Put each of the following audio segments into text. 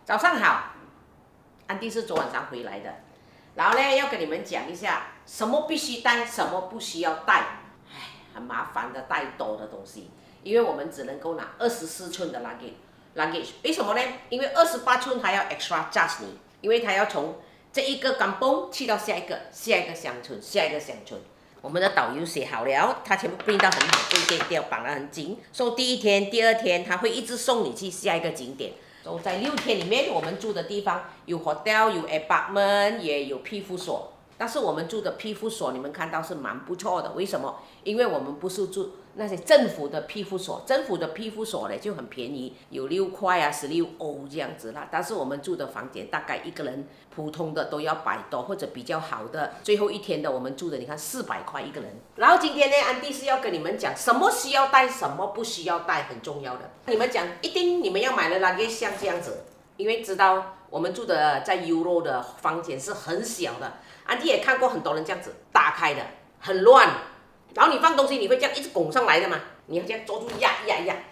早上好，安迪是昨晚上回来的，然后呢要跟你们讲一下什么必须带，什么不需要带。唉，很麻烦的带多的东西，因为我们只能够拿24寸的 luggage， 为什么呢？因为28寸还要 extra charge 你，因为它要从这一个kampung去到下一个乡村，下一个乡村。我们的导游写好了，他全部编到很好，不会跌掉，绑得很紧。所以第一天、第二天，他会一直送你去下一个景点。所以在6天里面，我们住的地方有 hotel， 有 apartment， 也有庇护所。但是我们住的庇护所，你们看到是蛮不错的。为什么？因为我们不是住那些政府的庇护所，政府的庇护所呢就很便宜，有6块啊、16欧这样子啦。但是我们住的房间大概一个人普通的都要100多，或者比较好的，最后一天的我们住的，你看400块一个人。然后今天呢，安迪是要跟你们讲什么需要带，什么不需要带，很重要的。你们讲一定你们要买的luggage像这样子，因为知道我们住的在 Euro 的房间是很小的。安迪也看过很多人这样子打开的，很乱。然后你放东西，你会这样一直拱上来的嘛？你要这样抓住压。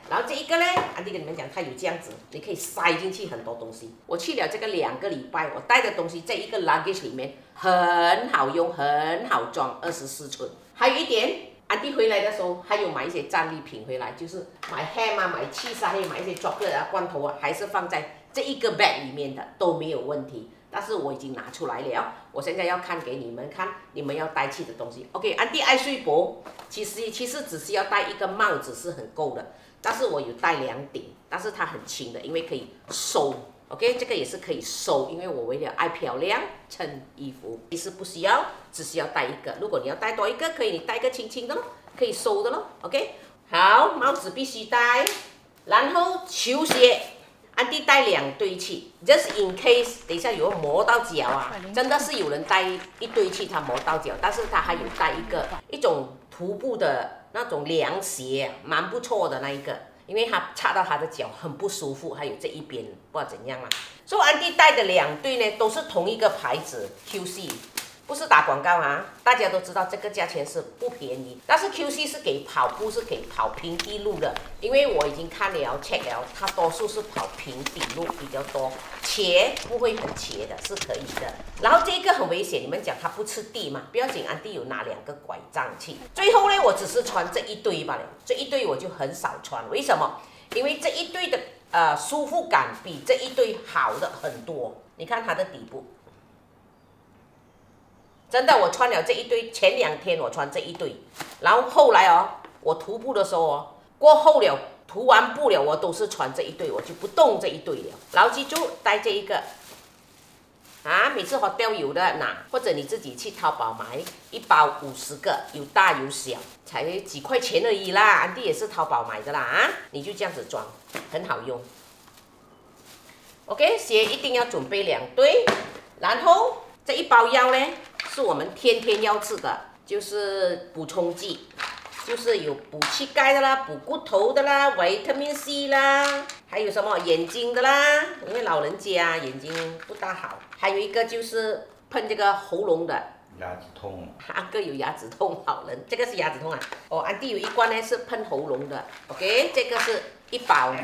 然后这一个呢，安迪跟你们讲，它有这样子，你可以塞进去很多东西。我去了这个2个礼拜，我带的东西在一个 luggage 里面很好用，很好装，24寸。还有一点，安迪回来的时候还有买一些战利品回来，就是买 ham 啊、买 cheese 啊，还有买一些 chocolate 啊、罐头啊，还是放在这一个 bag 里面的，都没有问题。但是我已经拿出来了，我现在要看给你们看，你们要带去的东西。OK， 安迪爱睡薄，其实只需要戴一个帽子是很够的，但是我有戴2顶，但是它很轻的，因为可以收。OK， 这个也是可以收，因为我为了爱漂亮衬衣服，其实不需要，只需要带一个。如果你要带多一个，可以你带一个轻轻的咯，可以收的咯。OK， 好，帽子必须戴，然后球鞋。安迪带2对去 ，just in case， 等一下有磨到脚啊，真的是有人带一对去，他磨到脚，但是他还有带一种徒步的那种凉鞋，蛮不错的那一个，因为它插到他的脚很不舒服，还有这一边不知道怎样啦。所以安迪带的2对呢，都是同一个牌子 QC。不是打广告啊，大家都知道这个价钱是不便宜，但是 QC 是给跑步，是给跑平地路的，因为我已经看了 check 了，它多数是跑平地路比较多，斜不会很斜的，是可以的。然后这个很危险，你们讲它不吃地嘛，不要紧，安迪有拿2个拐杖去。最后呢，我只是穿这一对罢了，这一对我就很少穿，为什么？因为这一对的舒服感比这一对好的很多。你看它的底部。真的，我穿了这一对，前2天我穿这一对，然后后来哦，我徒步的时候哦，过后了，涂完步了，我都是穿这一对，我就不动这一对了。然后记住带这一个，啊，每次hotel有的拿，或者你自己去淘宝买，1包50个，有大有小，才几块钱而已啦。安迪也是淘宝买的啦啊，你就这样子装，很好用。OK， 鞋一定要准备2对，然后这一包药呢？是我们天天要吃的，就是补充剂，就是有补膝盖的啦，补骨头的啦，维他命 C 啦，还有什么眼睛的啦，因为老人家眼睛不大好。还有一个就是喷这个喉咙的，牙齿痛。阿哥有牙齿痛，好人，这个是牙齿痛啊。哦，安迪有一罐呢是喷喉咙的 ，OK， 这个是1包。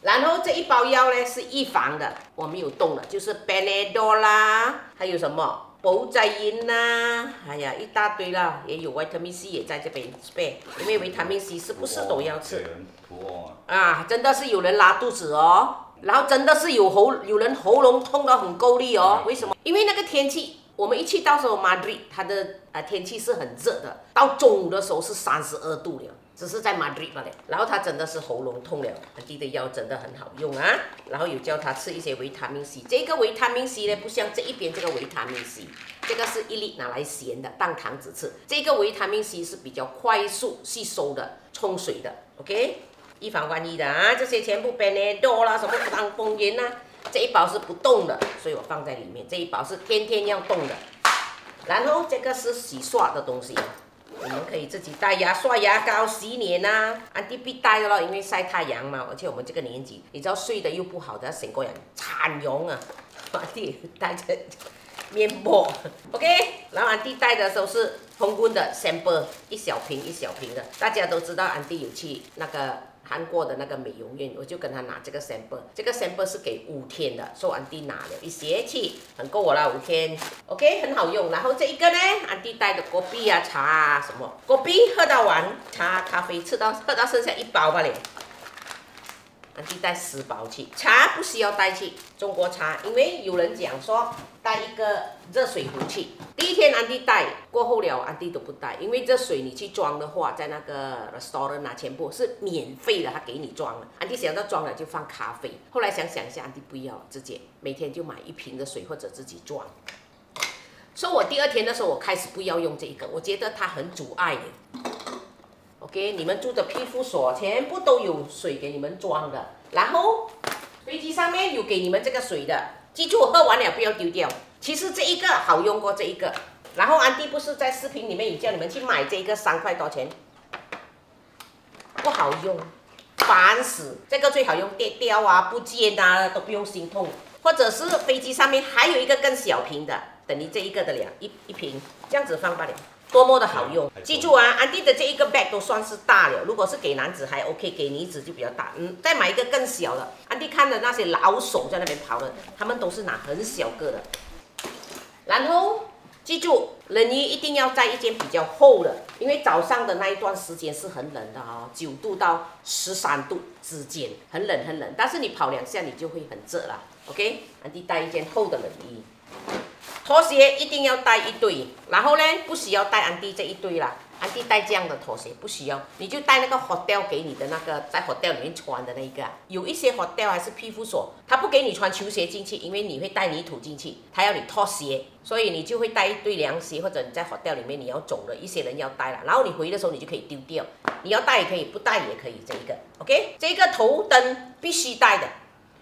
然后这一包药呢是预防的，我没有动的，就是 Panadol 啦，还有什么保仔因啦，哎呀一大堆啦，也有维他命 C 也在这边 spare， 因为维他命 C 是不是都要吃？啊，真的是有人拉肚子哦，然后真的是有人喉咙痛到很够力哦，为什么？因为那个天气，我们一去到时候 Madrid， 它的天气是很热的，到中午的时候是32度了。只是在 Madrid 罢了，然后他真的是喉咙痛了，安迪的药真的很好用啊。然后有叫他吃一些维他命 C， 这个维他命 C 呢，不像这一边这个维他命 C， 这个是1粒拿来咸的，当糖纸吃。这个维他命 C 是比较快速吸收的，冲水的 ，OK， 以防万一的啊。这些全部 Panadol 啦，什么当风盐啦，这一包是不动的，所以我放在里面。这一包是天天要动的。然后这个是洗刷的东西。你们可以自己带牙刷、牙膏、洗脸啊，安迪必带的咯，因为晒太阳嘛。而且我们这个年纪，你知道睡得又不好的，成个人惨容啊。安迪带着面膜 ，OK。然后安迪带的时候是红棍的 sample， 一小瓶一小瓶的。大家都知道安迪有去那个韩国的那个美容院，我就跟他拿这个 sample， 这个 sample 是给5天的，所以安迪拿了一些去，很够我了5天 ，OK， 很好用。然后这一个呢，安迪带的果啤啊、茶啊什么，果啤喝到完，茶、咖啡喝到剩下1包罢了。安迪带10包去，茶不需要带去，中国茶，因为有人讲说带一个热水壶去。第一天安迪带，过后了安迪都不带，因为这水你去装的话，在那个 restaurant 啊，全部是免费的，他给你装了。安迪想到装了就放咖啡，后来想想一下，安迪不要，直接每天就买1瓶的水或者自己装。所以我第2天的时候，我开始不要用这个，我觉得它很阻碍的。OK， 你们住的庇护所全部都有水给你们装的，然后飞机上面有给你们这个水的，记住喝完了不要丢掉。其实这一个好用过这一个，然后安迪不是在视频里面有叫你们去买这一个3块多钱，不好用，烦死！这个最好用，跌掉啊、不见啊都不用心痛。或者是飞机上面还有一个更小瓶的，等于这一个的了，一瓶这样子放罢了。多么的好用！记住啊，安迪的这一个 bag 都算是大了。如果是给男子还 OK， 给女子就比较大。再买一个更小的。安迪看的那些老手在那边跑的，他们都是拿很小个的。然后记住，冷衣一定要在一件比较厚的，因为早上的那一段时间是很冷的哦，9度到13度之间，很冷很冷。但是你跑2下你就会很热了。OK， 安迪带一件厚的冷衣。拖鞋一定要带一对，然后呢，不需要带安迪这一对啦。安迪带这样的拖鞋不需要，你就带那个 hotel 给你的那个在 hotel 里面穿的那个。有一些 hotel 还是庇护所，他不给你穿球鞋进去，因为你会带泥土进去，他要你拖鞋，所以你就会带一对凉鞋，或者你在 hotel 里面你要走的，一些人要带了，然后你回的时候你就可以丢掉，你要带也可以，不带也可以。这一个 OK， 这个头灯必须带的，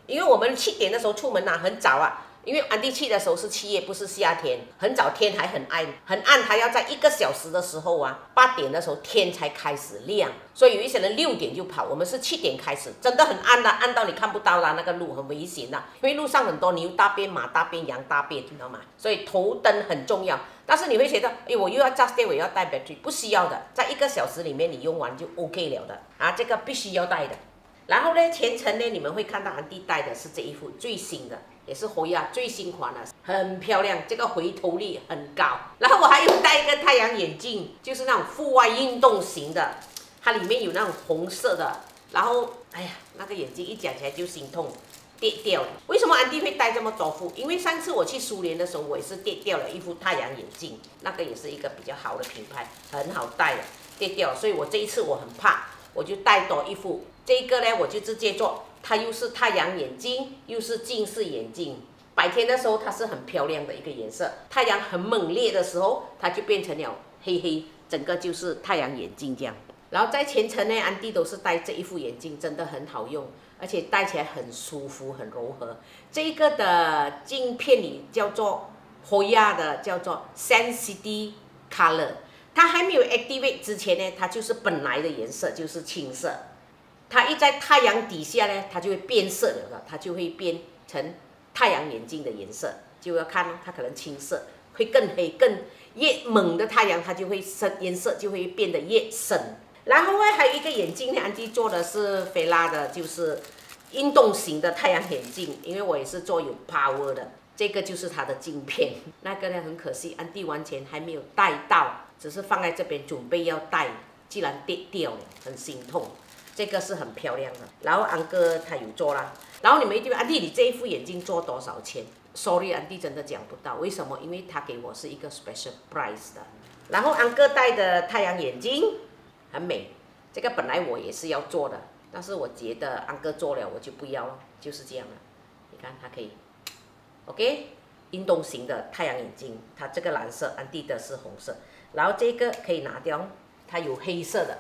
因为我们7点的时候出门啊，很早啊。因为安迪去的时候是7月，不是夏天，很早天还很暗，很暗，他要在1个小时的时候啊，8点的时候天才开始亮，所以有一些人6点就跑，我们是7点开始，真的很暗的，暗到你看不到的，那个路很危险的，因为路上很多牛大便、马大便、羊大便，听到吗？所以头灯很重要。但是你会觉得，哎，我又要 just day， 我要带 battery， 不需要的，在1个小时里面你用完就 OK 了的啊，这个必须要带的。然后呢，全程呢，你们会看到安迪带的是这一副最新的，也是辉亚最新款的，很漂亮，这个回头率很高。然后我还有戴一个太阳眼镜，就是那种户外运动型的，它里面有那种红色的。然后，哎呀，那个眼镜一讲起来就心痛，跌掉了。为什么安迪会戴这么多副？因为上次我去苏联的时候，我也是跌掉了一副太阳眼镜，那个也是一个比较好的品牌，很好戴的，跌掉。所以我这一次我很怕，我就带多一副。这个呢，我就直接做，它又是太阳眼镜，又是近视眼镜。白天的时候它是很漂亮的一个颜色，太阳很猛烈的时候，它就变成了黑黑，整个就是太阳眼镜这样。然后在全程呢，安迪都是戴这一副眼镜，真的很好用，而且戴起来很舒服，很柔和。这个的镜片里叫做 Hoya 的，叫做 Sensitive Color。它还没有 activate 之前呢，它就是本来的颜色，就是青色。它一在太阳底下呢，它就会变色了的，它就会变成太阳眼镜的颜色。就要看它可能青色会更黑，越猛的太阳它就会颜色就会变得越深。然后呢，还有一个眼镜呢，安迪做的是菲拉的，就是运动型的太阳眼镜，因为我也是做有 power 的。这个就是它的镜片，那个呢很可惜，安迪完全还没有戴到，只是放在这边准备要戴，既然跌掉了，很心痛。这个是很漂亮的，然后安哥他有做啦。然后你们一定问安迪，你这一副眼镜做多少钱 ？Sorry， 安迪真的讲不到，为什么？因为他给我是一个 special price 的。然后安哥戴的太阳眼镜很美，这个本来我也是要做的，但是我觉得安哥做了我就不要了，就是这样了。你看它可以 ，OK， 运动型的太阳眼镜，它这个蓝色，安迪的是红色，然后这个可以拿掉，它有黑色的。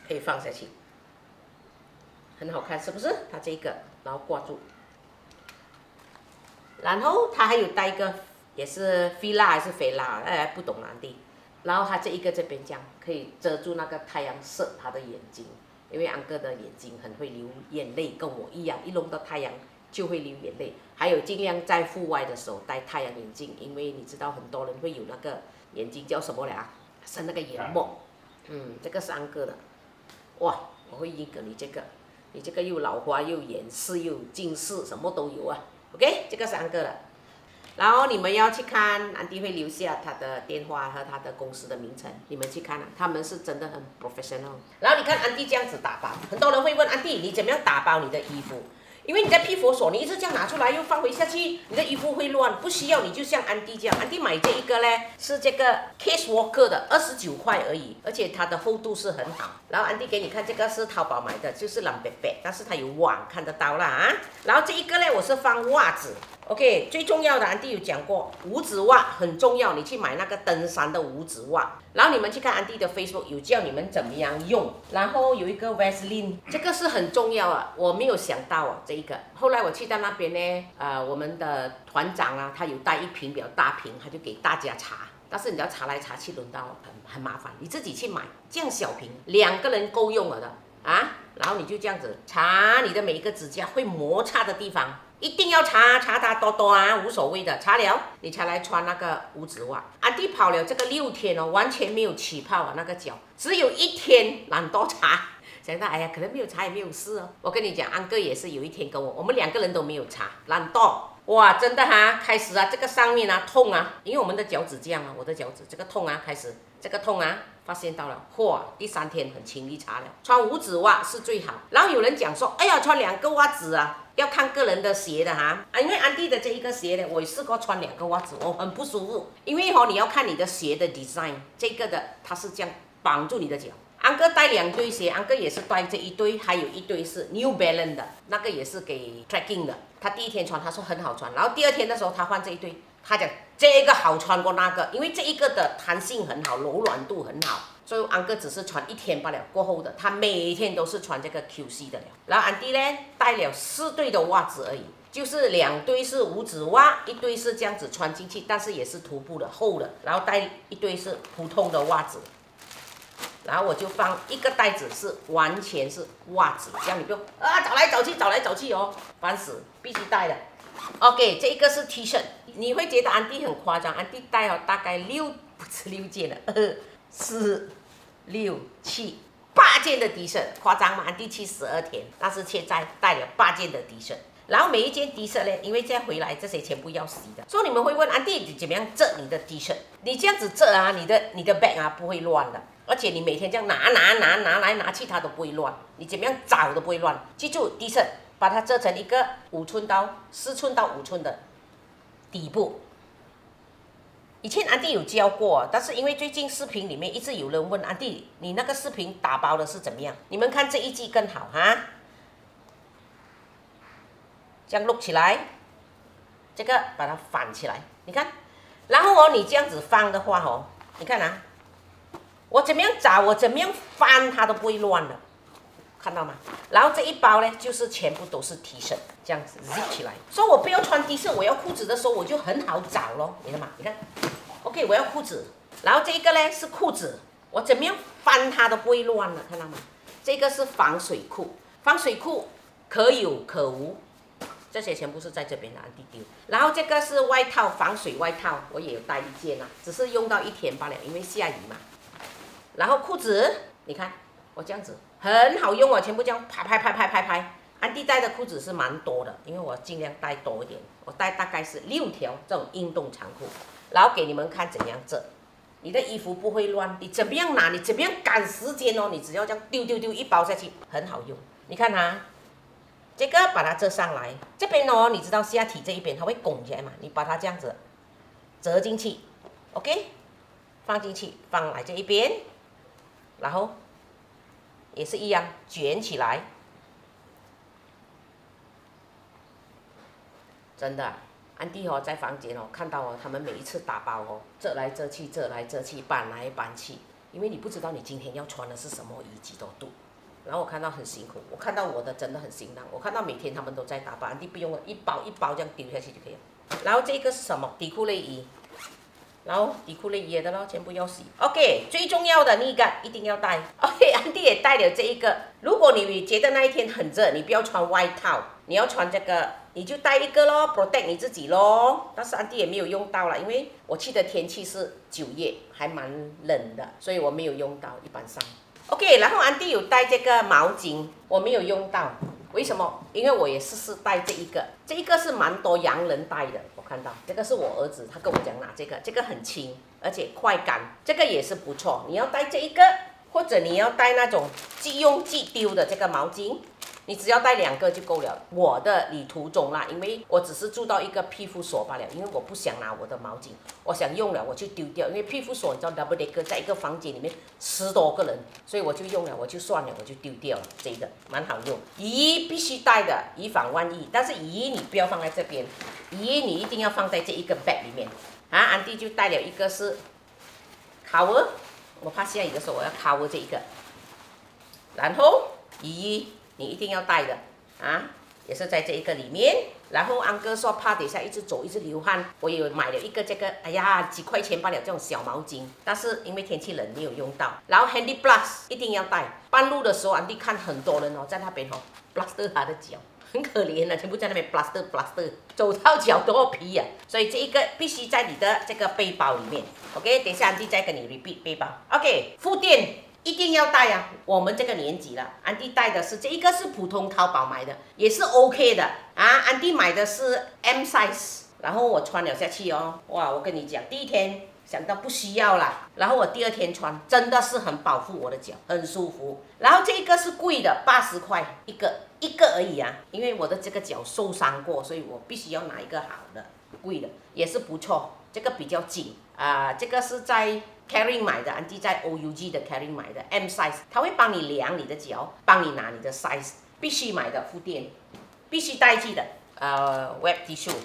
可以放下去，很好看，是不是？它这个，然后挂住，然后它还有带一个，也是菲拉还是菲拉，不懂哪地。然后它这一个这边这样可以遮住那个太阳射他的眼睛，因为安哥的眼睛很会流眼泪，跟我一样，一弄到太阳就会流眼泪。还有尽量在户外的时候戴太阳眼镜，因为你知道很多人会有那个眼睛叫什么了啊？是那个眼膜，这个是安哥的。哇，我会印给你这个，你这个又老花又远视又近视，什么都有啊。OK， 这个是安哥的。然后你们要去看，安迪会留下他的电话和他的公司的名称，你们去看啊，他们是真的很 professional。然后你看安迪这样子打包，很多人会问安迪，你怎么样打包你的衣服？因为你在批佛所，你一直这样拿出来又放回下去，你的衣服会乱，不需要你就像安迪这样，安迪买这一个呢是这个 Case Walker 的29块而已，而且它的厚度是很好。然后安迪给你看这个是淘宝买的，就是蓝白白，但是它有网看得到啦啊。然后这一个呢我是放袜子。OK， 最重要的安迪有讲过，五指袜很重要，你去买那个登山的五指袜。然后你们去看安迪的 Facebook， 有教你们怎么样用。然后有一个 Vaseline， 这个是很重要啊，我没有想到啊这一个。后来我去到那边呢，我们的团长啊，他有带一瓶比较大瓶，他就给大家擦。但是你要擦来擦去，轮到很麻烦，你自己去买，这样小瓶2个人够用了的啊。然后你就这样子擦你的每一个指甲会摩擦的地方。一定要擦它多多啊，无所谓的。擦了，你才来穿那个五指袜。安迪跑了这个6天哦，完全没有起泡啊，那个脚只有1天懒惰擦。想到哎呀，可能没有擦也没有事哦。我跟你讲，安哥也是有一天跟我们2个人都没有擦，懒惰。哇，真的哈，开始啊，这个上面啊痛啊，因为我们的脚趾这样啊，我的脚趾这个痛啊，开始这个痛啊。发现到了，嚯！第3天很轻易擦了，穿五指袜是最好。然后有人讲说，哎呀，穿2个袜子啊，要看个人的鞋的哈。因为安迪的这一个鞋呢，我也试过穿2个袜子，我很不舒服。因为你要看你的鞋的 design， 这个的它是这样绑住你的脚。安哥带2对鞋，安哥也是带这一对，还有一对是 New Balance 的，那个也是给 trekking 的。他第1天穿，他说很好穿，然后第2天的时候他换这一对。他讲这个好穿过那个，因为这一个的弹性很好，柔软度很好，所以安哥只是穿1天罢了。过后的他每天都是穿这个 QC 的了。然后安迪呢带了4对的袜子而已，就是2对是五指袜，1对是这样子穿进去，但是也是徒步的厚的，然后带1对是普通的袜子。然后我就放一个袋子是完全是袜子，这样你不用找来找去哦，烦死，必须带的。OK， 这个是 T 恤，你会觉得安迪很夸张，安迪带了大概不是6件了，2、4、6、7、8件的 T 恤，夸张吗？安迪去12天，但是却带了8件的 T 恤。然后每一件 T 恤呢，因为再回来这些全部要洗的，所以你们会问安迪你怎么样折你的 T 恤？你这样子折啊，你的 bag 啊不会乱的，而且你每天这样拿来拿去它都不会乱，你怎么样找都不会乱。记住 T 恤。把它折成一个5寸到4寸到5寸的底部。以前安迪有教过，但是因为最近视频里面一直有人问安迪，你那个视频打包的是怎么样？你们看这一季更好哈。这样录起来，这个把它反起来，你看，然后你这样子放的话你看啊，我怎么样找，我怎么样翻它都不会乱的。看到吗？然后这一包呢，就是全部都是 T 恤，这样子 zip 起来。所以我不要穿 T 恤，我要裤子的时候我就很好找咯，你看吗？你看 ，OK， 我要裤子，然后这个呢是裤子，我怎么样翻它都不会乱了，看到吗？这个是防水裤，防水裤可有可无，这些全部是在这边的安迪丢。然后这个是外套，防水外套，我也有带1件啊，只是用到1天罢了，因为下雨嘛。然后裤子，你看我这样子。很好用啊，全部这样拍。安迪带的裤子是蛮多的，因为我尽量带多一点，我带大概是6条这种运动长裤，然后给你们看怎样折，你的衣服不会乱，你怎么样拿，你怎么样赶时间你只要这样丢一包下去，很好用。你看啊，这个把它折上来，这边你知道下体这一边它会拱起来嘛，你把它这样子折进去 ，OK， 放进去，放来这一边，然后。也是一样，卷起来。真的，安迪在房间看到他们每一次打包折来折去，搬来搬去，因为你不知道你今天要穿的是什么衣几多度。然后我看到很辛苦，我看到我的真的很辛浪，我看到每天他们都在打包，安迪不用一包一包这样丢下去就可以了。然后这个是什么？底裤内衣。然后底裤内衣的全部要洗。OK， 最重要的那个一定要带。OK， 安迪也带了这一个。如果你觉得那一天很热，你不要穿外套，你要穿这个，你就带一个咯 ，protect 你自己咯。但是安迪也没有用到了，因为我去的天气是9月，还蛮冷的，所以我没有用到。一般上 OK， 然后安迪有带这个毛巾，我没有用到，为什么？因为我也试带这一个，这一个是蛮多洋人带的，我看到这个是我儿子，他跟我讲拿这个，这个很轻，而且快干，这个也是不错。你要带这一个，或者你要带那种即用即丢的这个毛巾。你只要带2个就够了。我的旅途中啦，因为我只是住到一个庇护所罢了，因为我不想拿我的毛巾，我想用了我就丢掉，因为庇护所你知道 double decker 在一个房间里面10多个人，所以我就用了，我就算了，我就丢掉了。这个蛮好用，雨衣必须带的，以防万一。但是雨衣你不要放在这边，雨衣你一定要放在这一个 bag 里面。啊，安迪就带了一个是 cover， 我怕下雨的时候我要 cover 这一个，然后雨衣。你一定要带的啊，也是在这一个里面。然后安哥说怕等下一直走一直流汗，我也买了一个这个，哎呀几块钱罢了这种小毛巾，但是因为天气冷没有用到。然后 Handy Plus 一定要带，半路的时候安迪看很多人哦在那边哦 plaster 他的脚，很可怜的，全部在那边 plaster， 走到脚都要皮啊。所以这一个必须在你的这个背包里面。OK， 等一下安迪再跟你 repeat 背包。OK， 附垫。一定要带啊！我们这个年纪了，安迪带的是这一个是普通淘宝买的，也是 OK 的啊。安迪买的是 M size， 然后我穿了下去哦，哇！我跟你讲，第一天想到不需要啦，然后我第2天穿，真的是很保护我的脚，很舒服。然后这一个是贵的，80块一个而已啊，因为我的这个脚受伤过，所以我必须要拿一个好的，贵的也是不错，这个比较紧啊，这个是在。Kering 买的，安迪在 OUG 的 Kering 买的 M size， 他会帮你量你的脚，帮你拿你的 size， 必须买的附垫，必须带去的。wet tissue，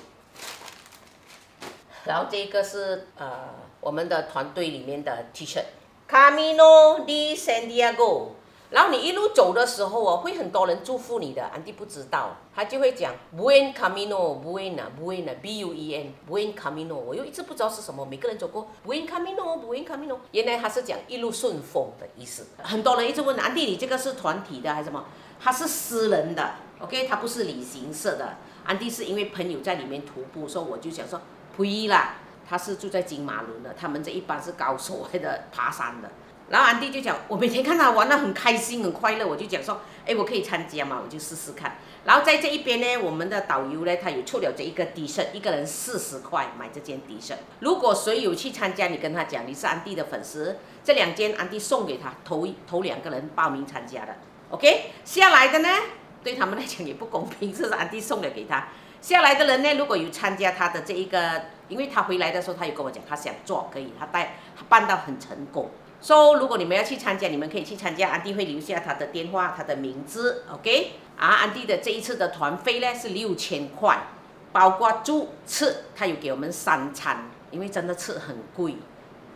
然后这个是我们的团队里面的 T-shirt，Camino de Santiago。然后你一路走的时候哦，会很多人祝福你的，安迪不知道，他就会讲 Buen Camino Buena Buena B-U-E-N Buen Camino， 我又一直不知道是什么，每个人走过 Buen Camino Buen Camino， 原来他是讲一路顺风的意思。很多人一直问安迪，你这个是团体的还是什么？他是私人的 ，OK， 他不是旅行社的。安迪是因为朋友在里面徒步，所以我就想说呸啦，他是住在金马伦的，他们这一般是高手来的爬山的。然后安迪就讲，我每天看他玩得很开心很快乐，我就讲说，哎，我可以参加嘛，我就试试看。然后在这一边呢，我们的导游呢，他有出了这一个T-shirt，一个人40块买这件T-shirt。如果谁有去参加，你跟他讲你是安迪的粉丝，这2件安迪送给他，头2个人报名参加的 ，OK。下来的呢，对他们来讲也不公平，这是安迪送的给他。下来的人呢，如果有参加他的这一个，因为他回来的时候，他有跟我讲，他想做可以，他办到很成功。So， 如果你们要去参加，你们可以去参加，安迪会留下他的电话、他的名字 ，OK？ 安迪的这一次的团费呢是6000块，包括住吃，他有给我们3餐，因为真的吃很贵，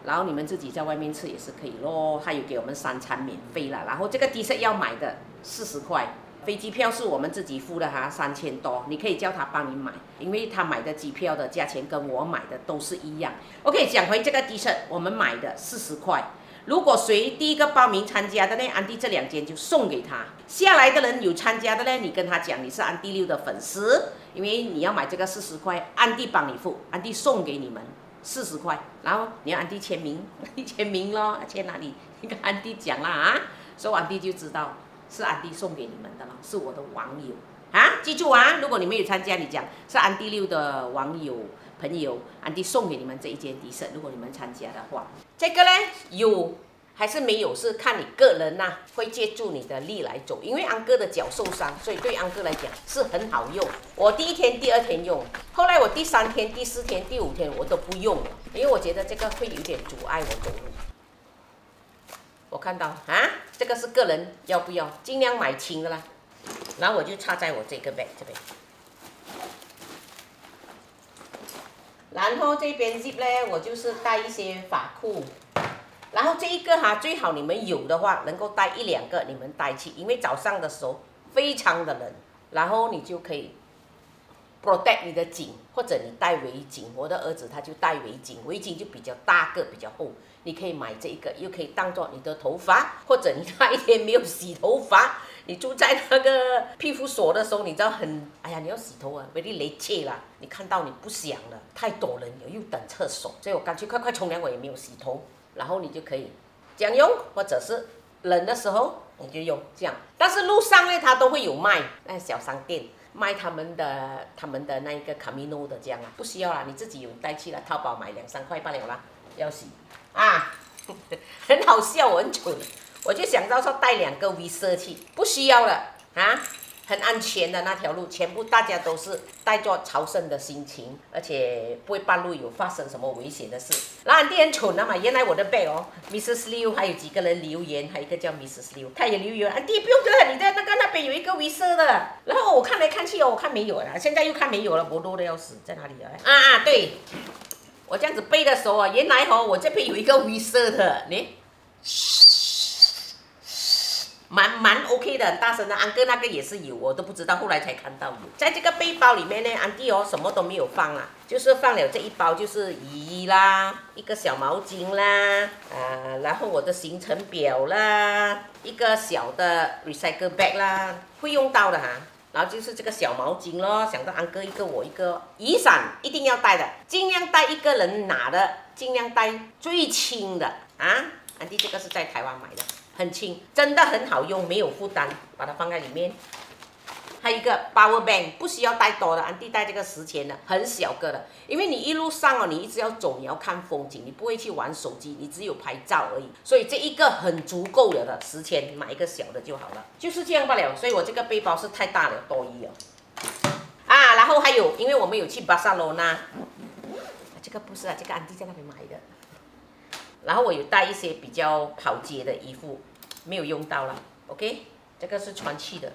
然后你们自己在外面吃也是可以咯，他有给我们3餐免费了，然后这个T-shirt要买的40块，飞机票是我们自己付的哈，3000多，你可以叫他帮你买，因为他买的机票的价钱跟我买的都是一样。OK， 讲回这个T-shirt，我们买的40块。如果谁第一个报名参加的呢，安迪这2件就送给他。下来的人有参加的呢，你跟他讲你是安迪6的粉丝，因为你要买这个40块，安迪帮你付，安迪送给你们40块，然后你要安迪签名，安迪签名咯，签哪里？你跟安迪讲啦啊，所以安迪就知道是安迪送给你们的了，是我的网友啊，记住啊，如果你们有参加，你讲是安迪6的网友。朋友，安迪送给你们这一件T-shirt，如果你们参加的话，这个呢有还是没有，是看你个人呐、会借助你的力来走。因为安哥的脚受伤，所以对安哥来讲是很好用。我第1天、第2天用，后来我第3天、第4天、第5天我都不用了，因为我觉得这个会有点阻碍我走路。我看到啊，这个是个人要不要，尽量买轻的啦。然后我就插在我这个 bag 这边。然后这边 zip 呢，我就是带一些发裤，然后这一个哈，最好你们有的话，能够带1、2个，你们带去，因为早上的时候非常的冷，然后你就可以 protect 你的颈，或者你戴围巾。我的儿子他就戴围巾，围巾就比较大个，比较厚，你可以买这一个，又可以当做你的头发，或者你那一天没有洗头发。你住在那个庇护所的时候，你知道很，哎呀，你要洗头啊，very累啦。你看到你不想了，太多人了，又等厕所，所以我干脆快快冲凉，我也没有洗头，然后你就可以这样用，或者是冷的时候你就用这样。但是路上呢，它都会有卖，那小商店卖他们的那个 Camino 的这样啊，不需要啦，你自己有带去了，淘宝买2-3块罢了啦，要洗啊，很好笑，我很蠢，我就想到说带2个 Visa 去，不需要了啊。很安全的那条路，全部大家都是带着朝圣的心情，而且不会半路有发生什么危险的事。然后安迪很蠢的嘛，原来我的 bag 哦 ，Mrs. Liu 还有几个人留言，还有一个叫 Mrs. Liu， 他也留言，安迪不用的，你在那边有一个 Visa 的。然后我看来看去哦，我看没有了，现在又看没有了，我多的要死，在哪里啊？对，我这样子背的时候啊，原来哦，我这边有一个 Visa 的，你。蛮 OK 的，很大声的。安哥那个也是有，我都不知道，后来才看到有。在这个背包里面呢，安迪哦什么都没有放啦，就是放了这一包，就是鱼啦，一个小毛巾啦，然后我的行程表啦，一个小的 recycle bag 啦，会用到的哈。然后就是这个小毛巾咯，想到安哥一个我一个，雨伞一定要带的，尽量带一个人拿的，尽量带最轻的啊。安迪这个是在台湾买的。很轻，真的很好用，没有负担，把它放在里面。还有一个 power bank， 不需要带多的，安迪带这个10钱的，很小个的，因为你一路上哦，你一直要走，你要看风景，你不会去玩手机，你只有拍照而已，所以这一个很足够了的，10钱买一个小的就好了，就是这样罢了。所以我这个背包是太大了，多余了。然后还有，因为我们有去巴塞罗那，这个不是啊，这个安迪在那边买的。然后我有带一些比较跑街的衣服，没有用到了 ，OK， 这个是穿去的，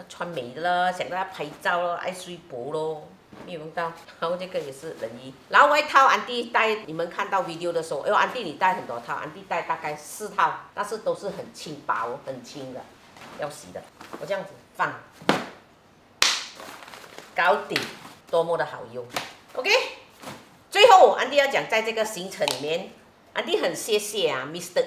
穿美的了，想到要拍照咯，爱睡薄咯，没有用到。然后这个也是人衣，然后外套安迪带，你们看到 video 的时候，安迪你带很多套，安迪带大概4套，但是都是很轻薄、很轻的，要洗的。我这样子放，搞定，多么的好用 ，OK。最后安迪要讲，在这个行程里面。安迪很谢谢啊 ，Mr.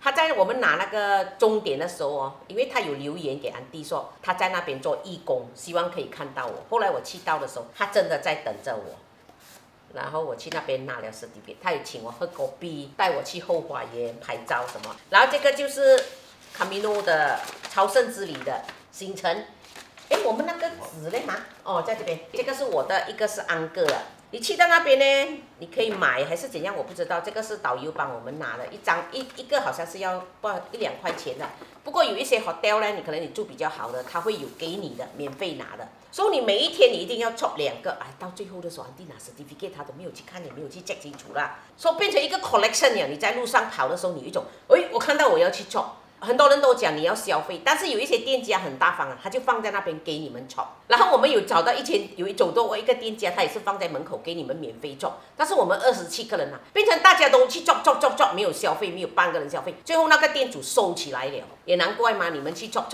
他在我们拿那个终点的时候哦，因为他有留言给安迪说他在那边做义工，希望可以看到我。后来我去到的时候，他真的在等着我。然后我去那边拿了certificate，他也请我喝果啤，带我去后花园拍照什么。然后这个就是 Camino 的朝圣之旅的行程。我们那个纸嘞嘛，在这边，这个是我的，一个是安哥的。你去到那边呢，你可以买还是怎样，我不知道。这个是导游帮我们拿的，一个好像是要1-2块钱的。不过有一些 hotel 呢，你可能你住比较好的，他会有给你的，免费拿的。所以你每一天你一定要做2个，到最后的时候，安迪拿 certificate 他都没有去看，也没有去 check 清楚啦。所以变成一个 collection 了。你在路上跑的时候，你有一种，我看到我要去做。很多人都讲你要消费，但是有一些店家很大方啊，他就放在那边给你们做。然后我们有找到走到一个店家，他也是放在门口给你们免费做。但是我们27个人啊，变成大家都去做，没有消费，没有半个人消费。最后那个店主收起来了，也难怪嘛，你们去做，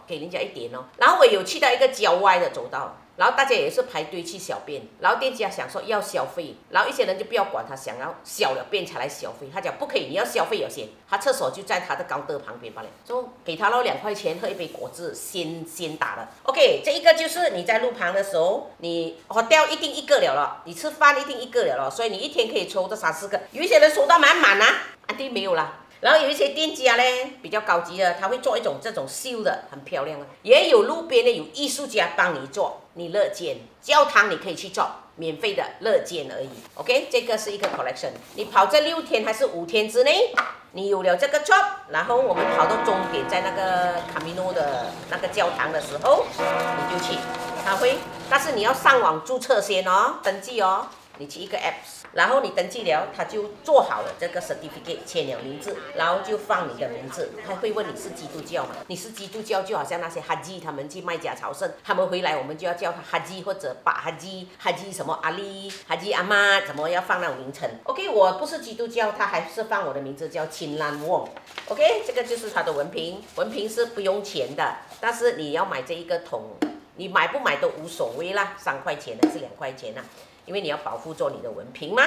给人家一点哦。然后我有去到一个郊外的走道。然后大家也是排队去小便，然后店家想说要消费，然后一些人就不要管他，想要小了便才来消费。他讲不可以，你要消费有先。他厕所就在他的高德旁边罢了，就给他了2块钱喝一杯果汁，先打了。OK， 这一个就是你在路旁的时候，你hotel一定1个了，你吃饭一定1个了，所以你一天可以抽到3-4个。有一些人收到满啊，安迪没有啦。然后有一些店家呢比较高级的，他会做这种绣的，很漂亮的。也有路边的有艺术家帮你做，你乐见。教堂你可以去做，免费的乐见而已。OK， 这个是一个 collection。你跑这6天还是5天之内，你有了这个 job， 然后我们跑到终点，在那个 Camino 的那个教堂的时候，你就去，他会，但是你要上网注册先哦，登记哦。你去一个 apps， 然后你登记了，他就做好了这个 certificate， 签了名字，然后就放你的名字。他会问你是基督教嘛？你是基督教，就好像那些哈基他们去麦加朝圣，他们回来我们就要叫他哈基或者巴哈基，哈基什么阿里，哈基阿妈，怎么要放那种名称 ？OK， 我不是基督教，他还是放我的名字叫青兰翁。OK， 这个就是他的文凭，文凭是不用钱的，但是你要买这一个桶，你买不买都无所谓啦，3块钱还是2块钱啦。因为你要保护做你的文凭嘛，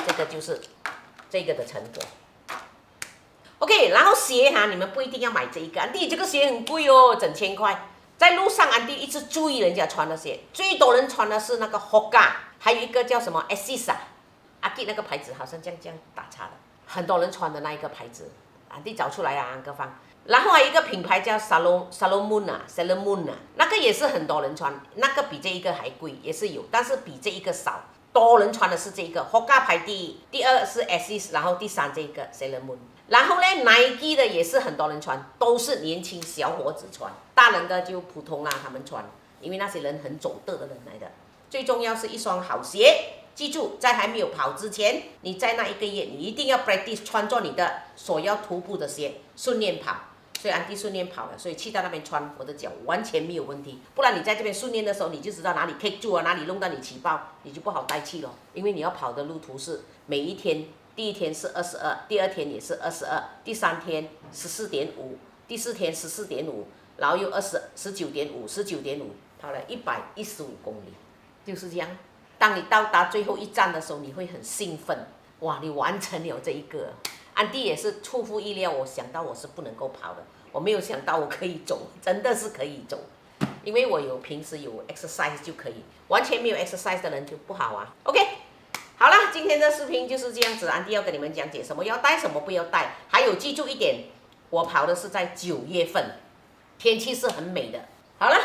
这个就是这个的成果。OK， 然后鞋哈，你们不一定要买这一个，安迪这个鞋很贵哦，整1000块。在路上，安迪一直注意人家穿的鞋，最多人穿的是那个 Hoka， 还有一个叫什么 Asics， 阿迪那个牌子好像这样打叉的，很多人穿的那一个牌子，安迪找出来啊，安哥放。然后还有一个品牌叫 Salomon 啊，那个也是很多人穿，那个比这一个还贵，也是有，但是比这一个少。多人穿的是这个 Hoka 排第一，第二是 Asics， 然后第三这个 Salomon。然后呢 Nike 的也是很多人穿，都是年轻小伙子穿，大人的就普通啦，他们穿，因为那些人很走的人来的。最重要是一双好鞋。记住，在还没有跑之前，你在那1个月，你一定要 practice 穿着你的所要徒步的鞋，顺便跑。所以安迪顺便跑了，所以去到那边穿，我的脚完全没有问题。不然你在这边训练的时候，你就知道哪里 kick 住啊，哪里弄到你起爆，你就不好带气了。因为你要跑的路途是每一天，第1天是22，第2天也是22，第3天14.5，第4天14.5，然后又19.5，跑了115公里，就是这样。当你到达最后一站的时候，你会很兴奋，哇，你完成了这一个。安迪也是出乎意料，我想到我是不能够跑的，我没有想到我可以走，真的是可以走，因为我平时有 exercise 就可以，完全没有 exercise 的人就不好啊。OK， 好了，今天的视频就是这样子，安迪要跟你们讲解什么要带，什么不要带，还有记住一点，我跑的是在9月份，天气是很美的。好了，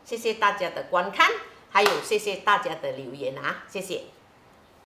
谢谢大家的观看，还有谢谢大家的留言啊，谢谢。